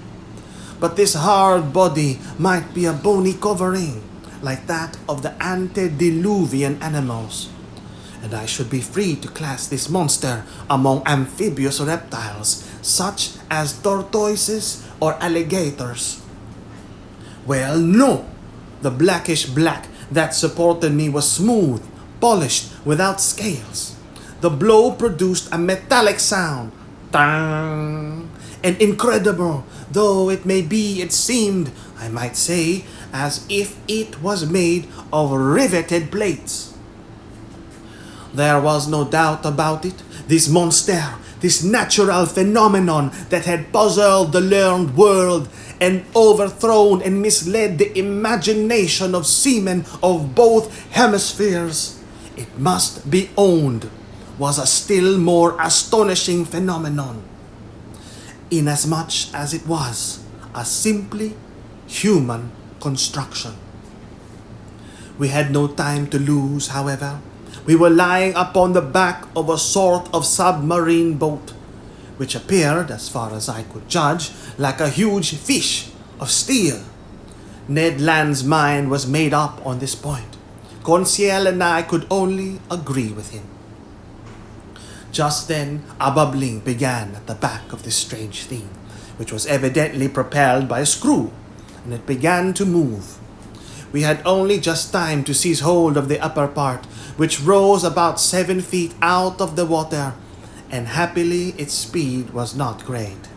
But this hard body might be a bony covering, like that of the antediluvian animals, and I should be free to class this monster among amphibious reptiles, such as tortoises or alligators. Well, no! The blackish black that supported me was smooth, polished, without scales. The blow produced a metallic sound, tang, and incredible, though it seemed, I might say, as if it was made of riveted plates. There was no doubt about it. This monster, this natural phenomenon that had puzzled the learned world and overthrown and misled the imagination of seamen of both hemispheres, it must be owned, was a still more astonishing phenomenon, inasmuch as it was a simply human construction. We had no time to lose, however. We were lying upon the back of a sort of submarine boat, which appeared, as far as I could judge, like a huge fish of steel. Ned Land's mind was made up on this point. Conseil and I could only agree with him. Just then, a bubbling began at the back of this strange thing, which was evidently propelled by a screw, and it began to move. We had only just time to seize hold of the upper part, which rose about 7 feet out of the water, and happily its speed was not great.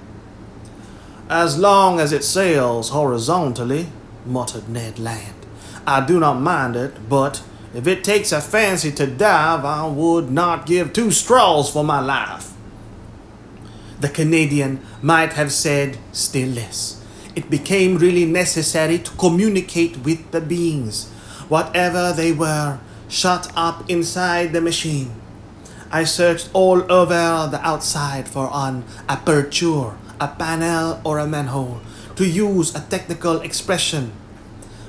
"As long as it sails horizontally," muttered Ned Land, "I do not mind it, but if it takes a fancy to dive, I would not give 2 straws for my life." The Canadian might have said still less. It became really necessary to communicate with the beings, whatever they were, shut up inside the machine. I searched all over the outside for an aperture, a panel, or a manhole, to use a technical expression,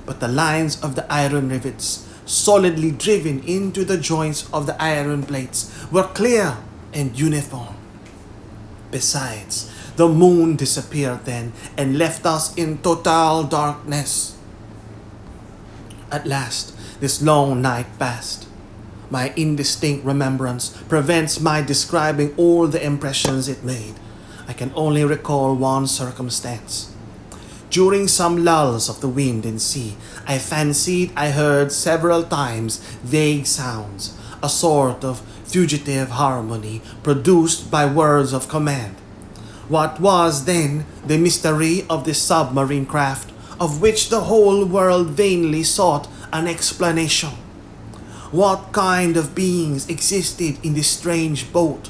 but the lines of the iron rivets, solidly driven into the joints of the iron plates, were clear and uniform. Besides, the moon disappeared then and left us in total darkness. At last, this long night passed. My indistinct remembrance prevents my describing all the impressions it made. I can only recall one circumstance. During some lulls of the wind and sea, I fancied I heard several times vague sounds, a sort of fugitive harmony produced by words of command. What was then the mystery of this submarine craft, of which the whole world vainly sought an explanation? What kind of beings existed in this strange boat?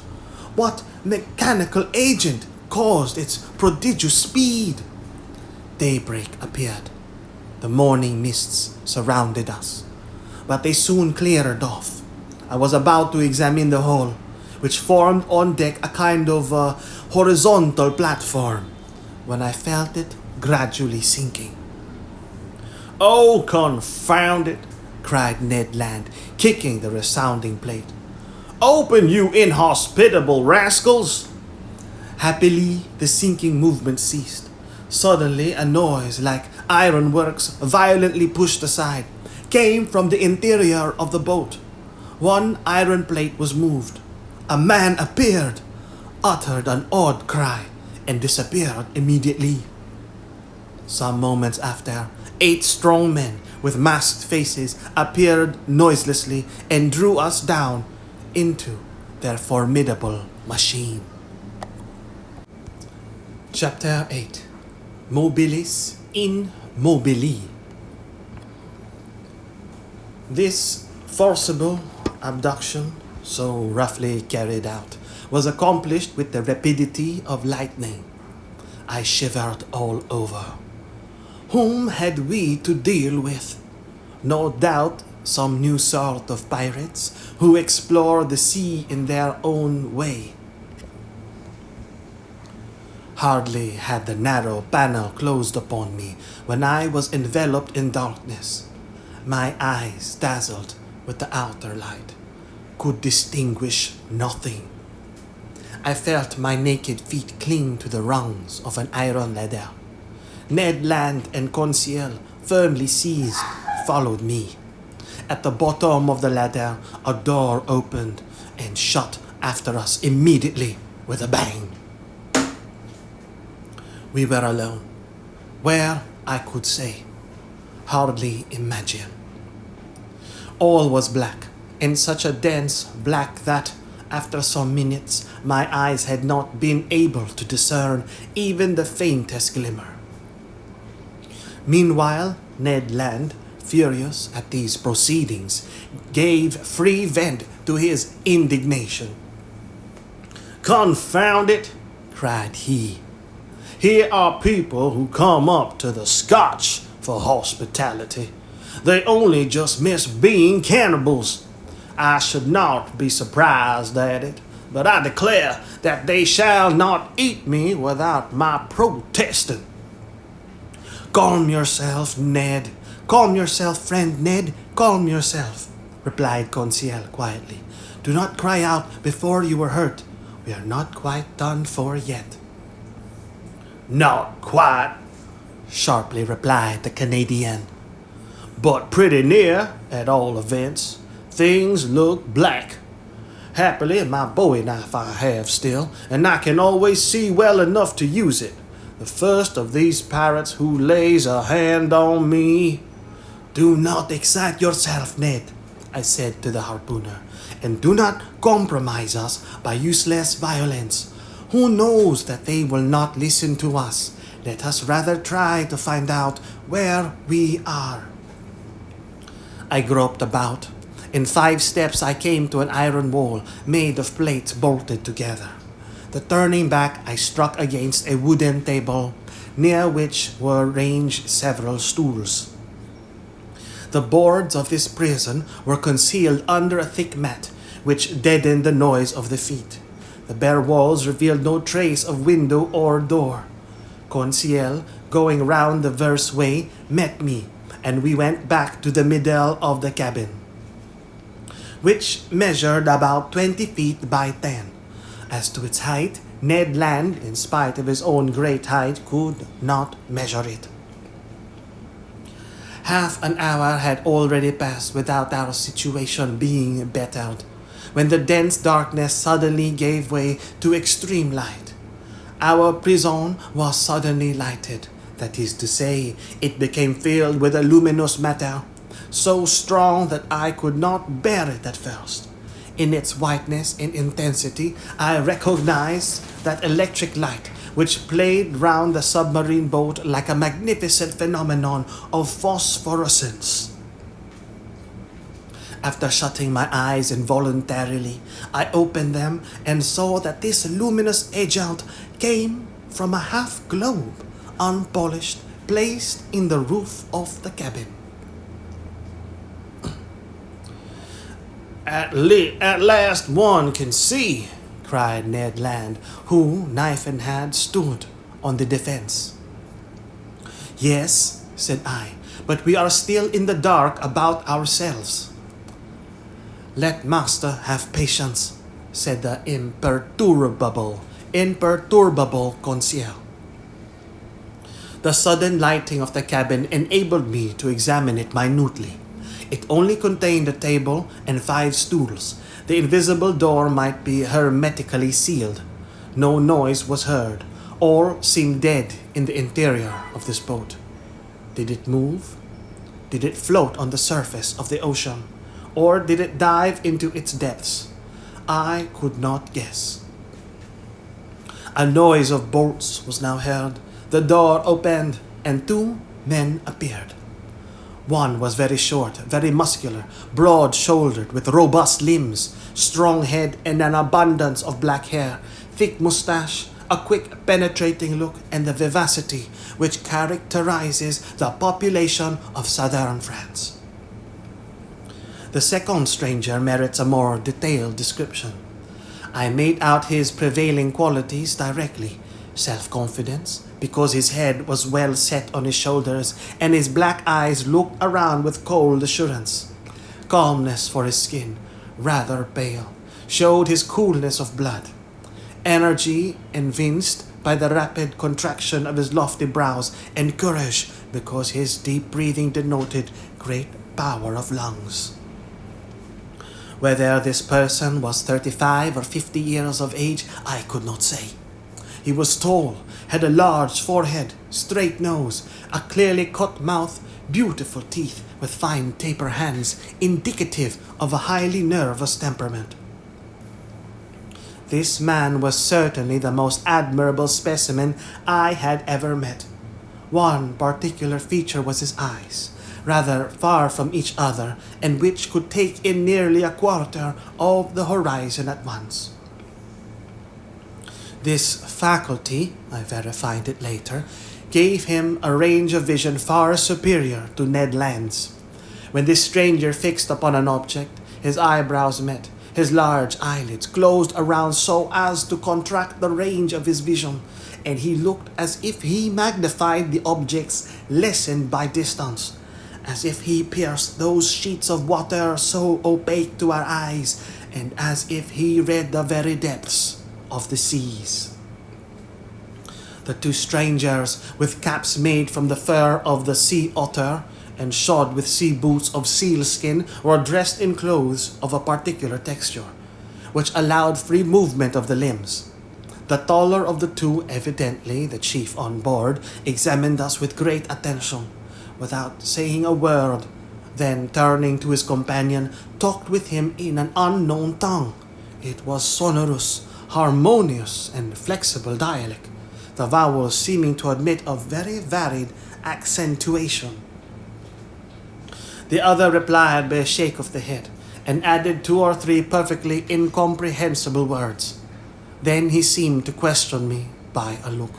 What mechanical agent caused its prodigious speed? Daybreak appeared. The morning mists surrounded us, but they soon cleared off. I was about to examine the hull, which formed on deck a kind of horizontal platform, when I felt it gradually sinking. "Oh, confound it!" cried Ned Land, kicking the resounding plate. "Open, you inhospitable rascals!" Happily, the sinking movement ceased. Suddenly, a noise like ironworks violently pushed aside came from the interior of the boat. One iron plate was moved. A man appeared, uttered an odd cry, and disappeared immediately. Some moments after, 8 strong men with masked faces appeared noiselessly and drew us down into their formidable machine. Chapter 8. Mobilis in Mobili. This forcible abduction, so roughly carried out, was accomplished with the rapidity of lightning. I shivered all over. Whom had we to deal with? No doubt some new sort of pirates who explore the sea in their own way. Hardly had the narrow panel closed upon me when I was enveloped in darkness, my eyes dazzled with the outer light, could distinguish nothing. I felt my naked feet cling to the rungs of an iron ladder. Ned Land and Conseil, firmly seized, followed me. At the bottom of the ladder, a door opened and shut after us immediately with a bang. We were alone. Where, I could say, hardly imagine. All was black, and such a dense black that, after some minutes, my eyes had not been able to discern even the faintest glimmer. Meanwhile, Ned Land, furious at these proceedings, gave free vent to his indignation. "Confound it!" cried he. "Here are people who come up to the Scotch for hospitality. They only just miss being cannibals. I should not be surprised at it, but I declare that they shall not eat me without my protesting." "Calm yourself, Ned. Calm yourself, friend Ned. Calm yourself," replied Conseil quietly. "Do not cry out before you are hurt. We are not quite done for yet." "Not quite," sharply replied the Canadian. "But pretty near, at all events. Things look black. Happily, my bowie knife I have still, and I can always see well enough to use it. The first of these pirates who lays a hand on me—" "Do not excite yourself, Ned," I said to the harpooner, "and do not compromise us by useless violence. Who knows that they will not listen to us? Let us rather try to find out where we are." I groped about. In 5 steps I came to an iron wall made of plates bolted together. The turning back, I struck against a wooden table, near which were ranged several stools. The boards of this prison were concealed under a thick mat, which deadened the noise of the feet. The bare walls revealed no trace of window or door. Conseil, going round the verse way, met me, and we went back to the middle of the cabin, which measured about 20 feet by 10. As to its height, Ned Land, in spite of his own great height, could not measure it. Half an hour had already passed without our situation being bettered, when the dense darkness suddenly gave way to extreme light. Our prison was suddenly lighted. That is to say, it became filled with a luminous matter, so strong that I could not bear it at first. In its whiteness and intensity, I recognized that electric light which played round the submarine boat like a magnificent phenomenon of phosphorescence. After shutting my eyes involuntarily, I opened them and saw that this luminous agent came from a half-globe, unpolished, placed in the roof of the cabin. At last one can see," cried Ned Land, who, knife in hand, stood on the defense. "Yes," said I, "but we are still in the dark about ourselves." "Let master have patience," said the imperturbable Conseil. The sudden lighting of the cabin enabled me to examine it minutely. It only contained a table and 5 stools. The invisible door might be hermetically sealed. No noise was heard. All seemed dead in the interior of this boat. Did it move? Did it float on the surface of the ocean? Or did it dive into its depths? I could not guess. A noise of bolts was now heard. The door opened, and 2 men appeared. One was very short, very muscular, broad-shouldered, with robust limbs, strong head, and an abundance of black hair, thick mustache, a quick, penetrating look, and the vivacity which characterizes the population of southern France. The second stranger merits a more detailed description. I made out his prevailing qualities directly: self-confidence, because his head was well set on his shoulders and his black eyes looked around with cold assurance. calmness for his skin, rather pale, showed his coolness of blood. Energy evinced by the rapid contraction of his lofty brows, and courage because his deep breathing denoted great power of lungs. Whether this person was 35 or 50 years of age, I could not say. He was tall, had a large forehead, straight nose, a clearly cut mouth, beautiful teeth with fine taper hands, indicative of a highly nervous temperament. This man was certainly the most admirable specimen I had ever met. One particular feature was his eyes, rather far from each other, and which could take in nearly a quarter of the horizon at once. This faculty, I verified it later, gave him a range of vision far superior to Ned Land's. When this stranger fixed upon an object, his eyebrows met, his large eyelids closed around so as to contract the range of his vision, and he looked as if he magnified the objects lessened by distance, as if he pierced those sheets of water so opaque to our eyes, and as if he read the very depths of the seas. The two strangers, with caps made from the fur of the sea otter and shod with sea boots of sealskin, were dressed in clothes of a particular texture, which allowed free movement of the limbs. The taller of the two, evidently the chief on board, examined us with great attention, without saying a word, then turning to his companion, talked with him in an unknown tongue. It was sonorous, harmonious, and flexible dialect, the vowels seeming to admit of very varied accentuation. The other replied by a shake of the head, and added 2 or 3 perfectly incomprehensible words. Then he seemed to question me by a look.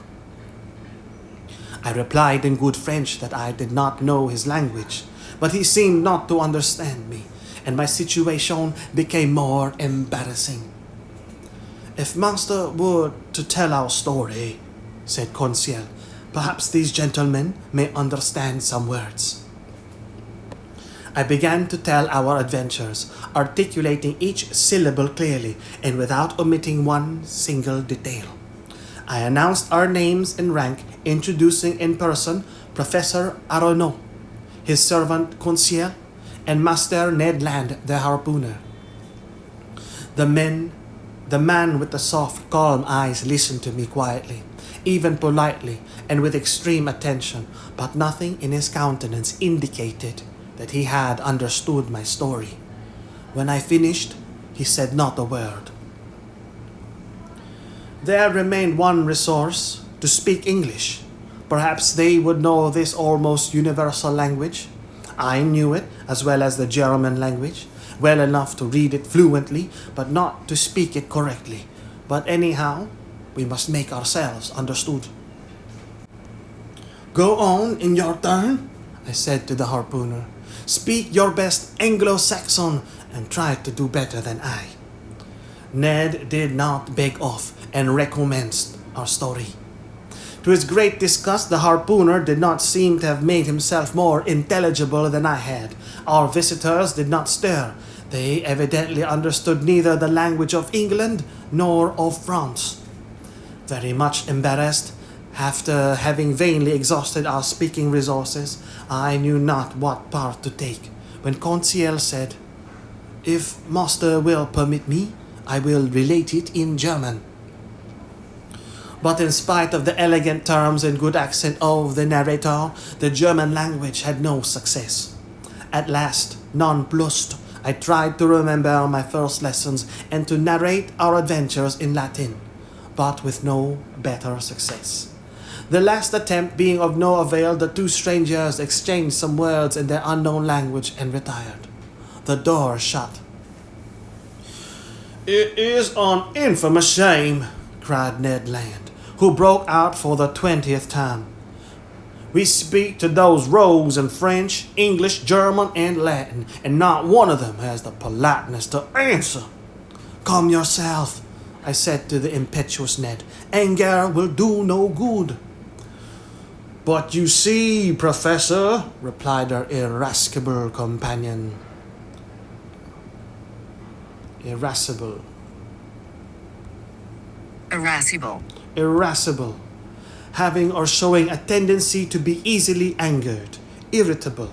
I replied in good French that I did not know his language, but he seemed not to understand me, and my situation became more embarrassing. "If master were to tell our story," said Conseil, "perhaps these gentlemen may understand some words." I began to tell our adventures, articulating each syllable clearly and without omitting one single detail. I announced our names and rank, introducing in person Professor Aronnaud, his servant Conseil, and Master Ned Land, the harpooner. The man with the soft, calm eyes listened to me quietly, even politely and with extreme attention, but nothing in his countenance indicated that he had understood my story. When I finished, he said not a word. There remained one resource, to speak English. Perhaps they would know this almost universal language. I knew it, as well as the German language, well enough to read it fluently, but not to speak it correctly. But anyhow, we must make ourselves understood. "Go on in your turn," I said to the harpooner. "Speak your best Anglo-Saxon and try to do better than I." Ned did not beg off and recommenced our story. To his great disgust, the harpooner did not seem to have made himself more intelligible than I had. Our visitors did not stir. They evidently understood neither the language of England nor of France. Very much embarrassed, after having vainly exhausted our speaking resources, I knew not what part to take, when Conseil said, "If master will permit me, I will relate it in German." But in spite of the elegant terms and good accent of the narrator, the German language had no success. At last, nonplussed, I tried to remember my first lessons and to narrate our adventures in Latin, but with no better success. The last attempt being of no avail, the two strangers exchanged some words in their unknown language and retired. The door shut. "It is an infamous shame," cried Ned Land, who broke out for the 20th time. "We speak to those rogues in French, English, German, and Latin, and not one of them has the politeness to answer." "Calm yourself," I said to the impetuous Ned. "Anger will do no good." "But you see, Professor," replied our irascible companion, irascible, Irascible. irascible, having or showing a tendency to be easily angered, irritable.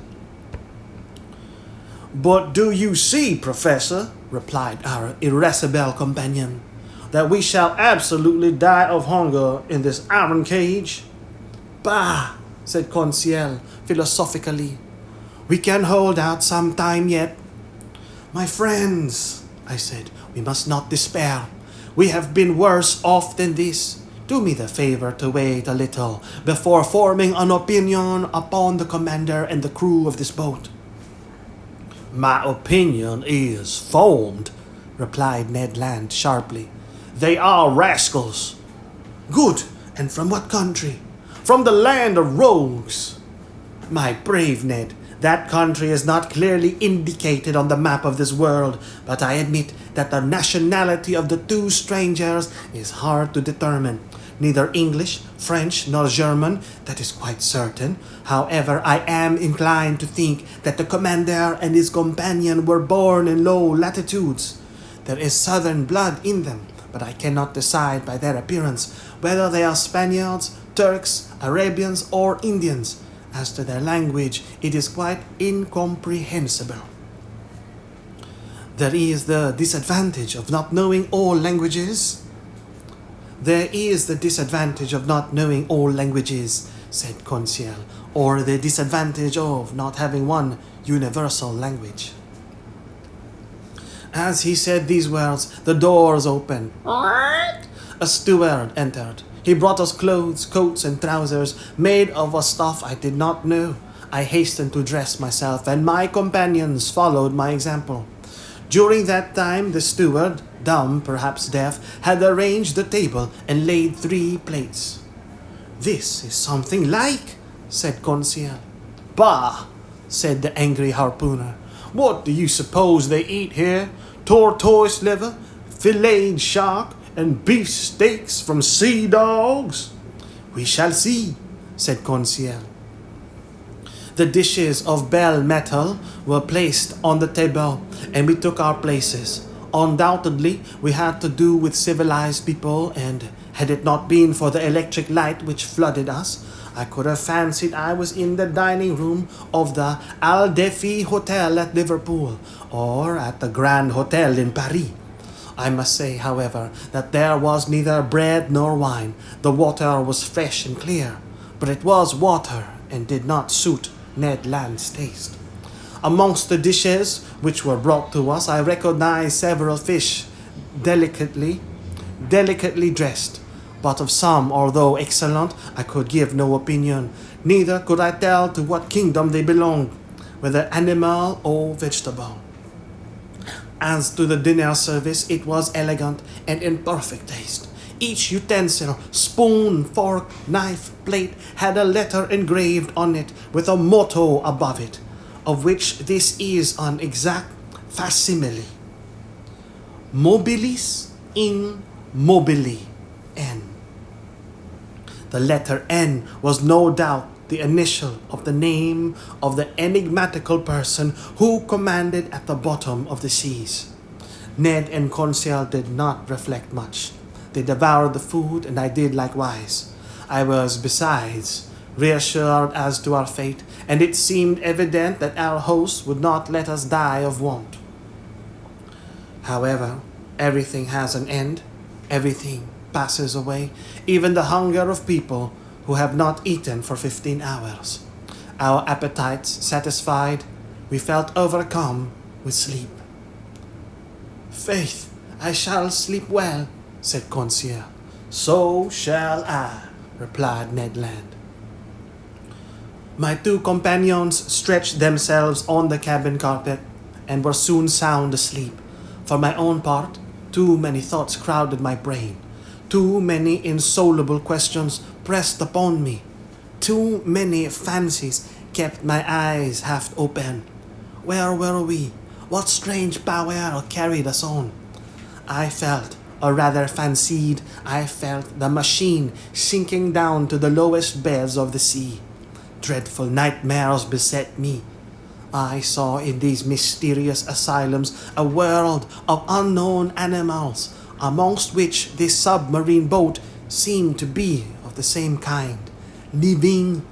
But do you see, Professor, replied our irascible companion, that we shall absolutely die of hunger in this iron cage? Bah, said Conseil philosophically. We can hold out some time yet. My friends, I said, we must not despair. We have been worse off than this. Do me the favor to wait a little before forming an opinion upon the commander and the crew of this boat. My opinion is formed, replied Ned Land sharply. They are rascals. Good, and from what country? From the land of rogues. My brave Ned, that country is not clearly indicated on the map of this world, but I admit that the nationality of the two strangers is hard to determine. Neither English, French, nor German, that is quite certain. However, I am inclined to think that the commander and his companion were born in low latitudes. There is southern blood in them, but I cannot decide by their appearance whether they are Spaniards, Turks, Arabians, or Indians. As to their language, it is quite incomprehensible. There is the disadvantage of not knowing all languages. There is the disadvantage of not knowing all languages, said Conseil, or the disadvantage of not having one universal language. As he said these words, the doors opened. A steward entered. He brought us clothes, coats, and trousers made of a stuff I did not know. I hastened to dress myself, and my companions followed my example. During that time, the steward, dumb, perhaps deaf, had arranged the table and laid 3 plates. This is something like, said Conseil. Bah, said the angry harpooner. What do you suppose they eat here? Tortoise liver, filleted shark, and beef steaks from sea dogs? We shall see, said Conseil. The dishes of bell metal were placed on the table, and we took our places. Undoubtedly, we had to do with civilized people, and had it not been for the electric light which flooded us, I could have fancied I was in the dining room of the Al Defi Hotel at Liverpool, or at the Grand Hotel in Paris. I must say, however, that there was neither bread nor wine. The water was fresh and clear, but it was water and did not suit Ned Land's taste. Amongst the dishes which were brought to us, I recognized several fish delicately dressed, but of some, although excellent, I could give no opinion. Neither could I tell to what kingdom they belonged, whether animal or vegetable. As to the dinner service, it was elegant and in perfect taste. Each utensil, spoon, fork, knife, plate, had a letter engraved on it with a motto above it, of which this is an exact facsimile. Mobilis in Mobili, N. The letter N was no doubt the initial of the name of the enigmatical person who commanded at the bottom of the seas. Ned and Conseil did not reflect much. They devoured the food, and I did likewise. I was, besides, reassured as to our fate, and it seemed evident that our host would not let us die of want. However, everything has an end. Everything passes away, even the hunger of people who have not eaten for 15 hours. Our appetites satisfied, we felt overcome with sleep. Faith, I shall sleep well, said Conseil. So shall I, replied Ned Land. My 2 companions stretched themselves on the cabin carpet and were soon sound asleep. For my own part, too many thoughts crowded my brain. Too many insoluble questions pressed upon me. Too many fancies kept my eyes half open. Where were we? What strange power carried us on? I felt, or rather fancied, I felt the machine sinking down to the lowest beds of the sea. Dreadful nightmares beset me. I saw in these mysterious asylums a world of unknown animals, amongst which this submarine boat seemed to be of the same kind, living,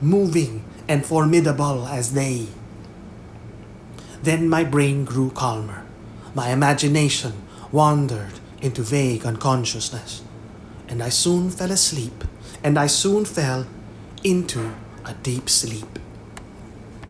moving, and formidable as they. Then my brain grew calmer. My imagination wandered into vague unconsciousness, and I soon fell asleep, and I soon fell into a deep sleep.